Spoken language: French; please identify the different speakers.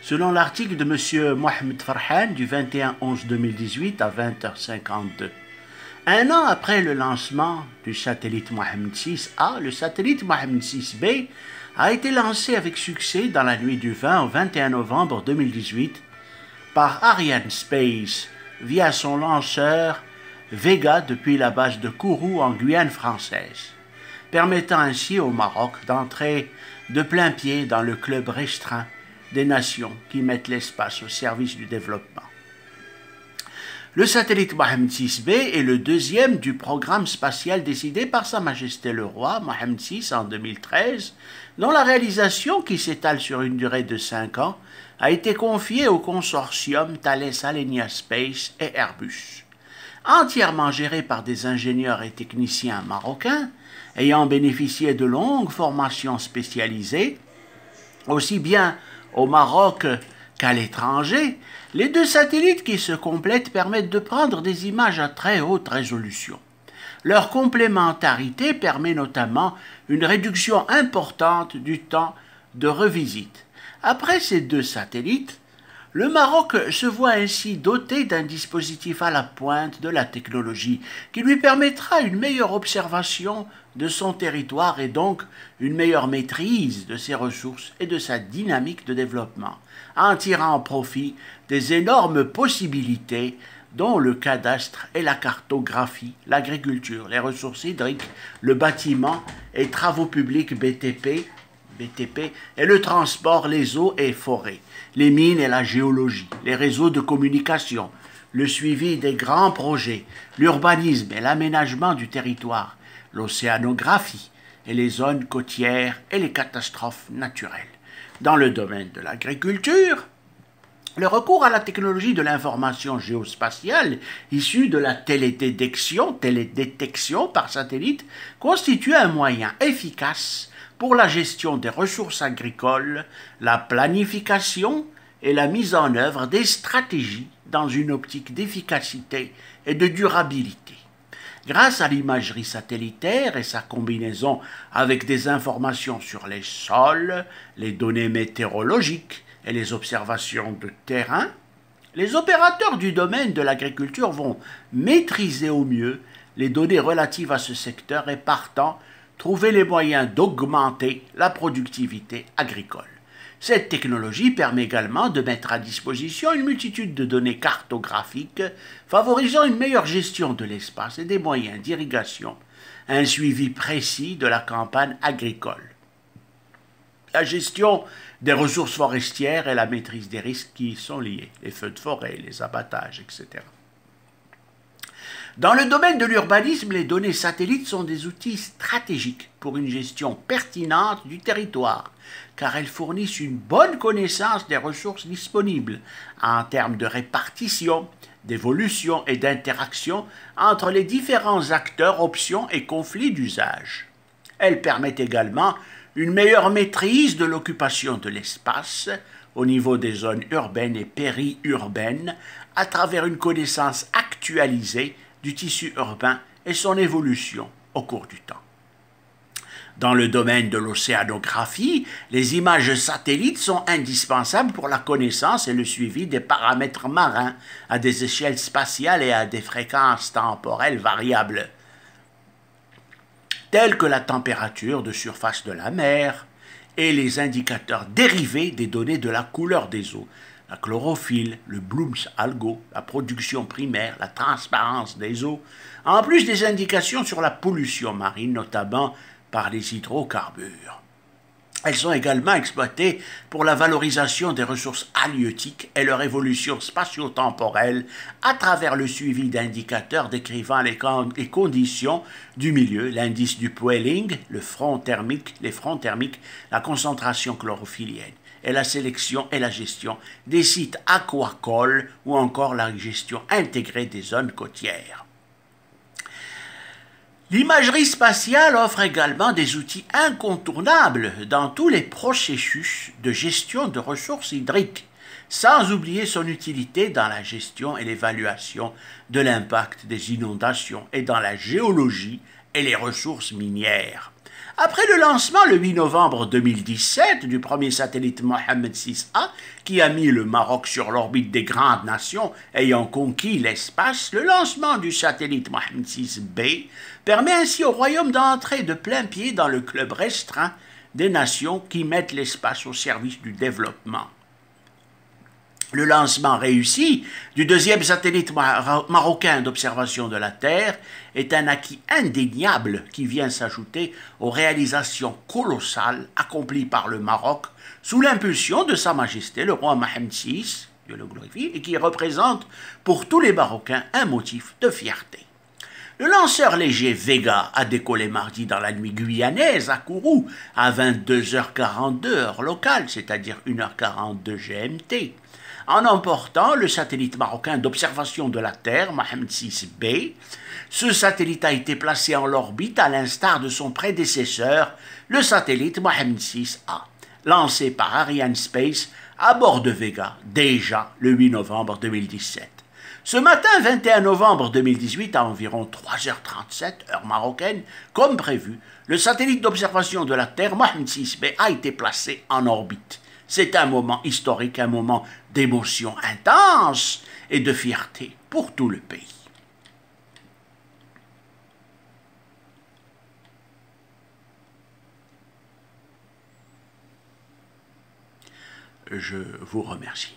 Speaker 1: Selon l'article de M. Mohamed Farhan du 21/11/2018 à 20h52. Un an après le lancement du satellite Mohamed 6A, le satellite Mohamed 6B a été lancé avec succès dans la nuit du 20 au 21 novembre 2018 par Ariane Space via son lanceur Vega depuis la base de Kourou en Guyane française, permettant ainsi au Maroc d'entrer de plein pied dans le club restreint des nations qui mettent l'espace au service du développement. Le satellite Mohamed 6B est le deuxième du programme spatial décidé par Sa Majesté le Roi Mohamed VI en 2013, dont la réalisation, qui s'étale sur une durée de 5 ans, a été confiée au consortium Thales Alenia Space et Airbus. Entièrement géré par des ingénieurs et techniciens marocains, ayant bénéficié de longues formations spécialisées, aussi bien au Maroc qu'à l'étranger, les deux satellites qui se complètent permettent de prendre des images à très haute résolution. Leur complémentarité permet notamment une réduction importante du temps de revisite. Après ces deux satellites, le Maroc se voit ainsi doté d'un dispositif à la pointe de la technologie qui lui permettra une meilleure observation de son territoire et donc une meilleure maîtrise de ses ressources et de sa dynamique de développement, en tirant profit des énormes possibilités dont le cadastre et la cartographie, l'agriculture, les ressources hydriques, le bâtiment et travaux publics BTP et le transport, les eaux et forêts, les mines et la géologie, les réseaux de communication, le suivi des grands projets, l'urbanisme et l'aménagement du territoire, l'océanographie et les zones côtières et les catastrophes naturelles. Dans le domaine de l'agriculture, le recours à la technologie de l'information géospatiale issue de la télédétection par satellite constitue un moyen efficace pour la gestion des ressources agricoles, la planification et la mise en œuvre des stratégies dans une optique d'efficacité et de durabilité. Grâce à l'imagerie satellitaire et sa combinaison avec des informations sur les sols, les données météorologiques et les observations de terrain, les opérateurs du domaine de l'agriculture vont maîtriser au mieux les données relatives à ce secteur et partant trouver les moyens d'augmenter la productivité agricole. Cette technologie permet également de mettre à disposition une multitude de données cartographiques favorisant une meilleure gestion de l'espace et des moyens d'irrigation, un suivi précis de la campagne agricole, la gestion des ressources forestières et la maîtrise des risques qui y sont liés, les feux de forêt, les abattages, etc. Dans le domaine de l'urbanisme, les données satellites sont des outils stratégiques pour une gestion pertinente du territoire, car elles fournissent une bonne connaissance des ressources disponibles en termes de répartition, d'évolution et d'interaction entre les différents acteurs, options et conflits d'usage. Elles permettent également une meilleure maîtrise de l'occupation de l'espace au niveau des zones urbaines et périurbaines à travers une connaissance actualisée du tissu urbain et son évolution au cours du temps. Dans le domaine de l'océanographie, les images satellites sont indispensables pour la connaissance et le suivi des paramètres marins à des échelles spatiales et à des fréquences temporelles variables, telles que la température de surface de la mer et les indicateurs dérivés des données de la couleur des eaux, la chlorophylle, le Bloom's algo, la production primaire, la transparence des eaux, en plus des indications sur la pollution marine, notamment par les hydrocarbures. Elles sont également exploitées pour la valorisation des ressources halieutiques et leur évolution spatio-temporelle à travers le suivi d'indicateurs décrivant les conditions du milieu, l'indice du Poeling, les fronts thermiques, la concentration chlorophyllienne, et la sélection et la gestion des sites aquacoles ou encore la gestion intégrée des zones côtières. L'imagerie spatiale offre également des outils incontournables dans tous les processus de gestion de ressources hydriques, sans oublier son utilité dans la gestion et l'évaluation de l'impact des inondations et dans la géologie et les ressources minières. Après le lancement le 8 novembre 2017 du premier satellite Mohammed VI-A, qui a mis le Maroc sur l'orbite des grandes nations ayant conquis l'espace, le lancement du satellite Mohammed VI-B permet ainsi au royaume d'entrer de plein pied dans le club restreint des nations qui mettent l'espace au service du développement. Le lancement réussi du deuxième satellite marocain d'observation de la Terre est un acquis indéniable qui vient s'ajouter aux réalisations colossales accomplies par le Maroc sous l'impulsion de Sa Majesté le roi Mohammed VI, Dieu le glorifie, et qui représente pour tous les Marocains un motif de fierté. Le lanceur léger Vega a décollé mardi dans la nuit guyanaise à Kourou à 22h42 heure locale, c'est-à-dire 1h42 GMT, en emportant le satellite marocain d'observation de la Terre, Mohammed VI-B. Ce satellite a été placé en orbite à l'instar de son prédécesseur, le satellite Mohammed VI-A, lancé par Arianespace à bord de Vega, déjà le 8 novembre 2017. Ce matin, 21 novembre 2018, à environ 3h37, heure marocaine, comme prévu, le satellite d'observation de la Terre, Mohammed VI-B, a été placé en orbite. C'est un moment historique, un moment d'émotion intense et de fierté pour tout le pays. Je vous remercie.